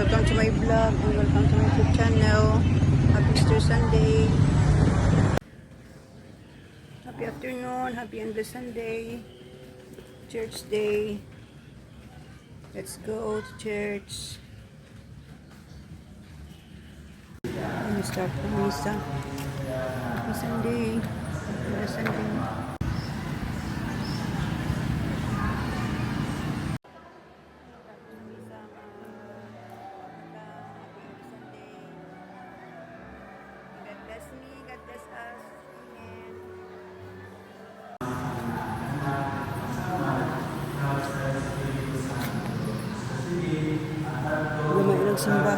welcome to my vlog and welcome to my YouTube channel. Happy Easter Sunday. Happy afternoon, happy endless Sunday. Church day. Let's go to church. And we start the Misa. Happy Sunday. Endless Sunday. Lumay ng simba.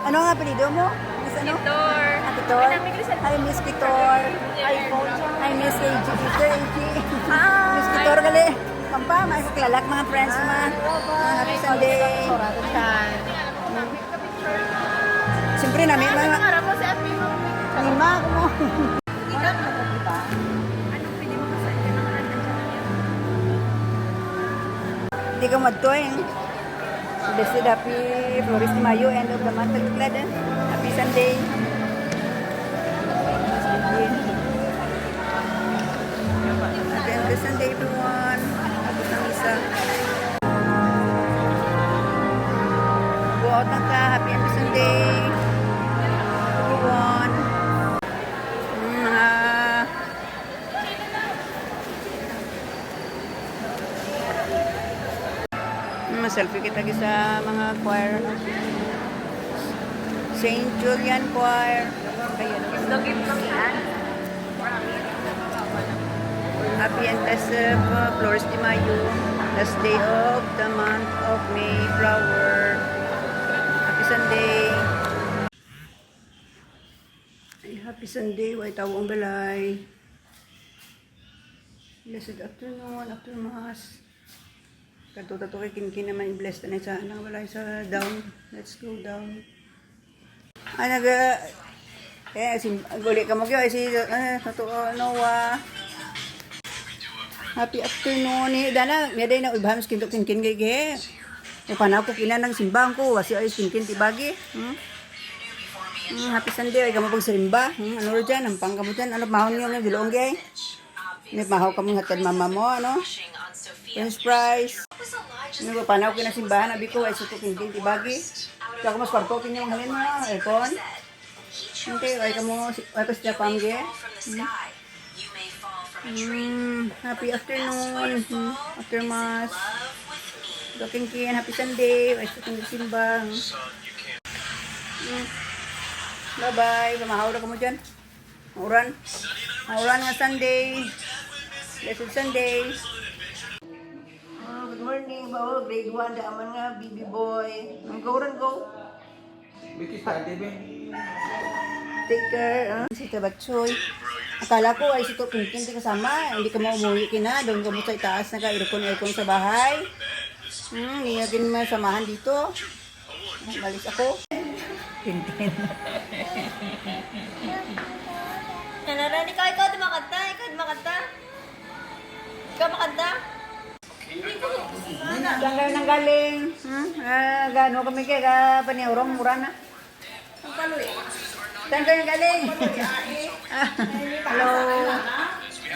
Ano nga apelido mo? Miss ano? Kitor. Kitor? Hi, Miss Kitor. Hi, Miss AG. Kitor, AG. Miss Kitor, gali. Pampa, may kaklalak mga friends mo. Happy Sunday. Siyempre namin, mga... Harap mo si Ate mo. Lima ako mo. Anong pili mo sa inyo? Hindi ka madtoy. Blessed happy Flores de Mayo, end of the month. Happy Sunday. Happy end of Sunday, everyone. Happy Misa. Go out lang ka. Happy end of Sunday. Everyone. Selfie kita sa mga choir. St. Julian Choir. Ayan. Happy and blessed Flores de Mayo. Last day of the month of May. Flower. Happy Sunday. Ay, happy Sunday. Way tawong balay. Blessed afternoon. After Mass. Katuto kay kinkin naman blessed na sa nang wala sa down. Let's go down. Ay guli ka mo gyud si Noah. Happy afternoon ni dana meday na ibhams kinto kinkin gay. Upanaw ko kina nang simbang ko wasi ay kinkin tibagi. Happy Sunday ay kamo pag simba. Ano ro diyan ampang kamo diyan ano mahon niyo ng gilong gay. Ni mahaw kamo hatad mama mo ano. French fries. Ano ba panaw kina simbahan abi ko ay sutok hindi tibagi. Kaya ko mas kwarto kinyo ang halin mo aircon. Hindi ay kamo ay ko siya pangge. Happy afternoon. After Mass. Looking kin happy Sunday. Ay sutok simbang. Bye bye. Pamahaw ra kamo diyan. Mauran. Mauran nga Sunday. Blessed Sunday. Good morning, bao grade 1 da aman nga baby boy. Ang go ran go. Biki study be. Take care, si Tabatsoy. Akala ko ay sito kinkin ti kasama, hindi ka maumuwi kina, doon ka mo sa itaas na ka aircon sa bahay. Hindi nga kin masamahan dito. Balis ako. Kinkin. Kanara ni ikaw di makanta, ikaw di makanta. Ikaw makanta? Saan kayo nang galing? Gano kami kaya paniurong mura na? Saan kayo galing? Hello.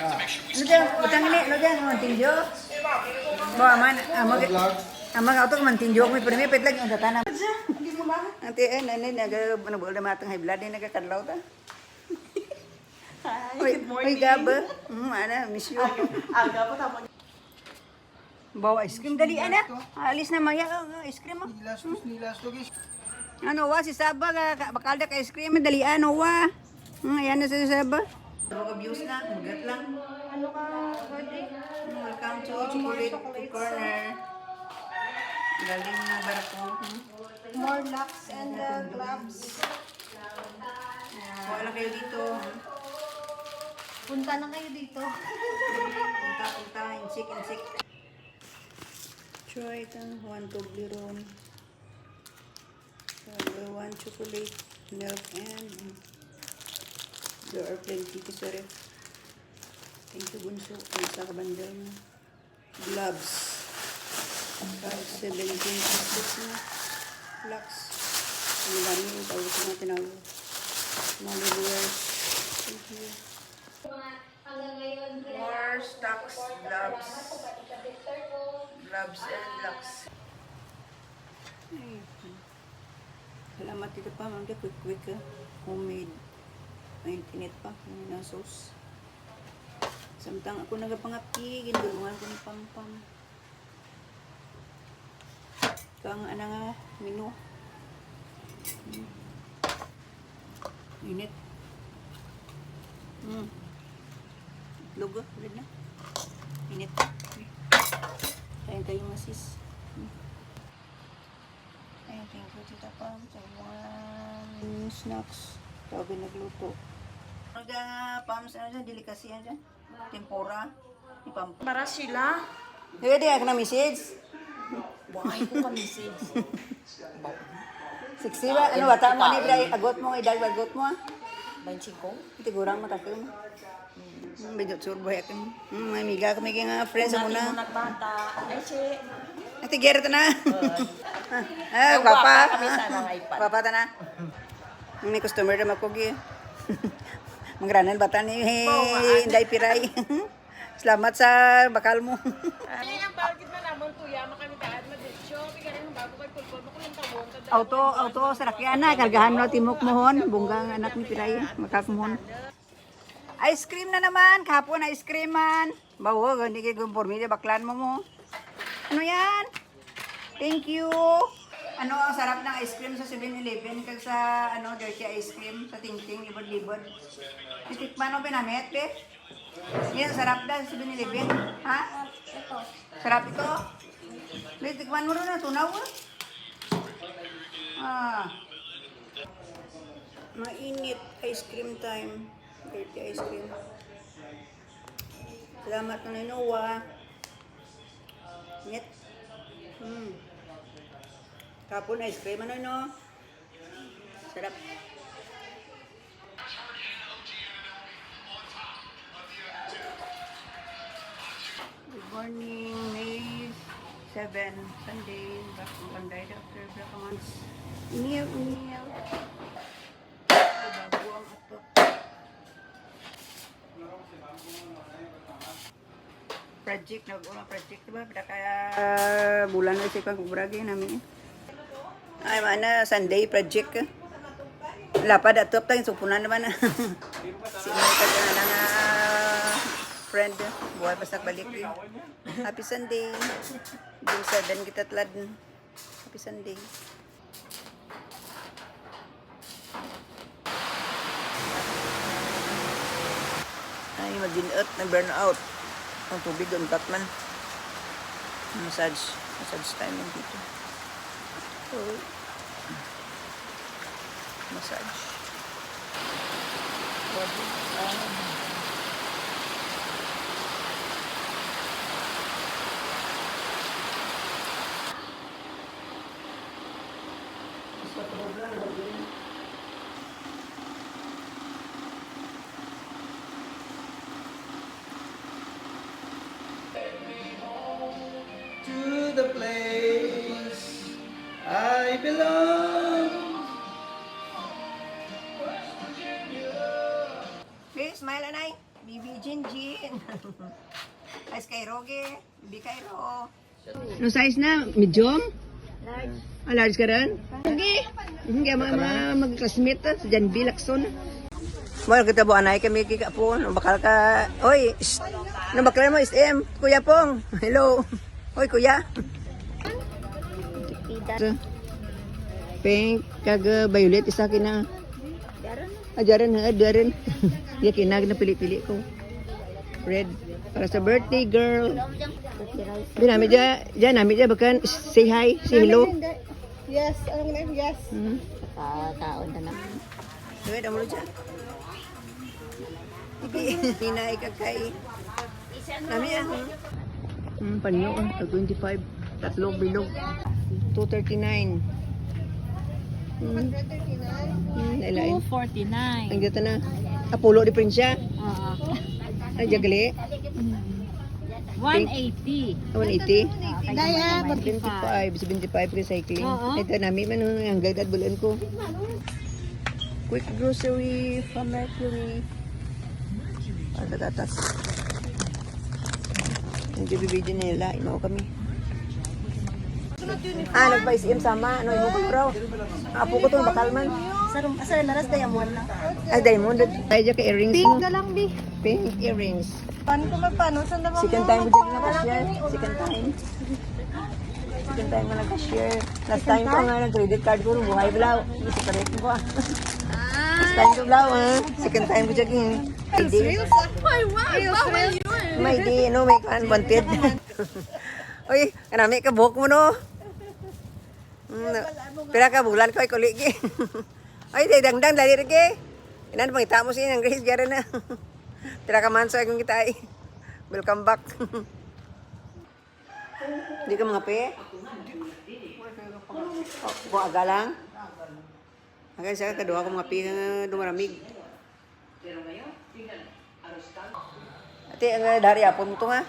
Ano dyan? Utang ini? Ano dyan? Mantinjo? Bo, aman. Amang auto mantinjo ko. Pero may petlag yung tatana. Hindi mo lang. Ante, nanay, nag-bulda matang high blood. Nagkakadlaw ta. Uy, gaba. Miss you. Aga pa tama. Bawa ice cream dali, anak. Alis na maya. Ice cream mo. Nilas to guys. Ano wa, si Saba, bakal da ka ice cream. Dali, ano wa. Ayan na si Saba. Mga views na, magat lang. Ano ka, birthday? Welcome to Chocolate Corner. Galing na barako. More locks and gloves. Wala kayo dito. Punta na kayo dito. Punta, insik. Try itang one Toblerone. One chocolate, milk, and there are plenty to serve. Thank you, Bunso. Ang sa kabandal mo. Gloves. 17 pieces na. Lux. Ang dami yung tawag na tinawag. Mga viewers. Thank you. More stocks, gloves. Gloves and Lux. Ay. Salamat dito pa, mga quick homemade. Maintinit pa, yung na sauce. Samtang ako nagapangapki, ginulungan ko ng pang-pang. Kang ano nga, menu. Init. Itlog, ulit na. Init. Kain tayo masis. Ayun, thank you, Tita Pam. Sa mga snacks. Tawagin nagluto. Ano dyan, Pams? Ano dyan? Delicacy yan dyan? Tempura? Ipam. Para sila. Pwede ako na message. Buhay ko ka-message. Siksi ba? Ano, bata mo? Agot mo, agot mo. 25? Iti gurang matakil mo. Bidot surboy ako. May amiga kami kaya nga friends mo na. Nagbata. Ay, si... Ati gera na. Gwapa kami sa mga iPad. Papa ta na. May customer na makugi. Mangranan bata ni Inday Piray. Salamat sa bakal mo. Ay, ang bakit na naman tuya, makamitaan mo din. Show, bigyan ng bago kay Pulpul. Makulang tawon. Auto sarakyan na kargahan mo timok mohon, bunggang anak ni Piray, makakumuhon. Ice cream na naman, kahapon ice cream man. Bawo, hindi kay gumpormi baklan mo. Ano yan? Thank you. Ano ang sarap ng ice cream sa 7-Eleven kag sa dirty ice cream sa Tingting libod-libod. Titikman mo pinamit, be? Yan, sarap daw sa 7-Eleven. Ha? Ito. Sarap ito? Be, tikman mo rin na, tunaw. Mainit ice cream time. Dirty ice cream. Salamat na Noah. Net. Kapon ice cream no? Sarap. Good morning, May 7, Sunday. Back from Panday after Black Months. Iniyaw. Bago ang atok. Project, nag-ulang project, diba? Kaya bulan na siya pang kubragi namin. Ay, mana, Sunday project. Lapad at top tayo, supunan naman. Sinukat na nga friend. Buhay pa sa balik. Happy Sunday. Dun sa dan kita tlad. Happy Sunday. Ay, mag-in-out na burnout. Ang tubig doon, Batman. Massage time lang dito. Oh. Massage. I belong. Please, smile, anay. Bibi Jin Jin. Ice kay Roge. Bibi kay Ro. No size na? Medium? Large. Ah, large ka rin? Okay. Hindi mag-classmate sa Jan B. Lacson. Well, kita bu anay kami kika po. Bakal ka. Oy, bakal mo SM. Kuya Pong. Hello. Oy, kuya. Pink, kag violet isa kina. Ajaran ha, ajaran. Ya kinag na pili-pili ko. Red para sa birthday girl. Binami ja nami ja bakan say hi, say hello. Yes, anong name? Yes. Taon na na. Wait, amo ja. Ina ikakay. Nami ya. Panyo 25. Tatlong bilog. 239. 249. Ang dito na. Apollo di Prinsya. Ay, jagali. 180. 180. Daya, 75 recycling. Ito namin man ang gagad bulan ko. Quick grocery from Mercury. Para sa gatas. Hindi bibidyo nila. Imaw kami. Nagpa-ICM sama. Ano yung ko raw? Apo ko itong bakal man. Asa naras diamond na. Ay, diamond. Ay, dyan ka earrings mo. Pink na lang, bi. Pink earrings. Paano ko magpaano? Saan naman Second time ko dyan nag-cashier. Second time. Second time ko nag-cashier. Last time ko nga nag-credit card ko. Buhay blaw. Separate ko ah. Last time ko blaw ah. Second time ko dyan. ID. May ID. No, may wanted. Uy, kanami ka buhok mo no. Pira ka bulan ko ay kuligi. Ay, dangdang dali rin ke. Inan pangita mo siya ng Grace Gara na. Pira ka man sa akong kita ay. Welcome back. Hindi ka mga pe? Buaga lang? Hanggang sa kadua ko mga pe dumaramig. Ate, ang dari apon mo ito nga?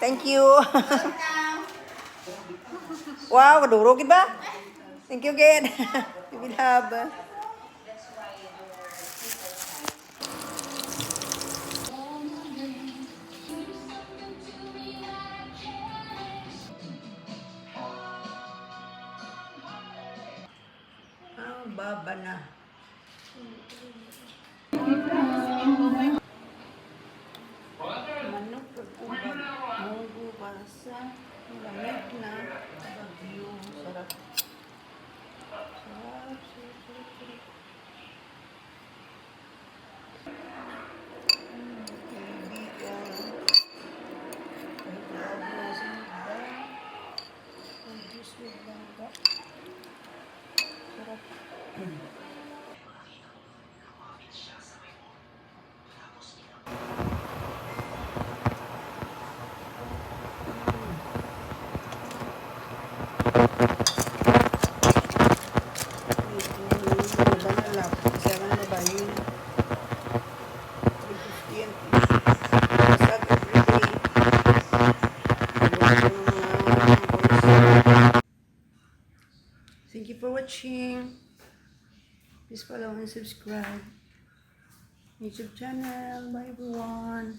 Thank you. Wow, kadurog ba? Thank you again. You will have. Baba na. Manok pag-ubag, mugo basa, lamig na, bagyo, sarap. Sarap. Kaibigan. Sarap. Thank you for watching. Please follow and subscribe. YouTube channel. Bye everyone.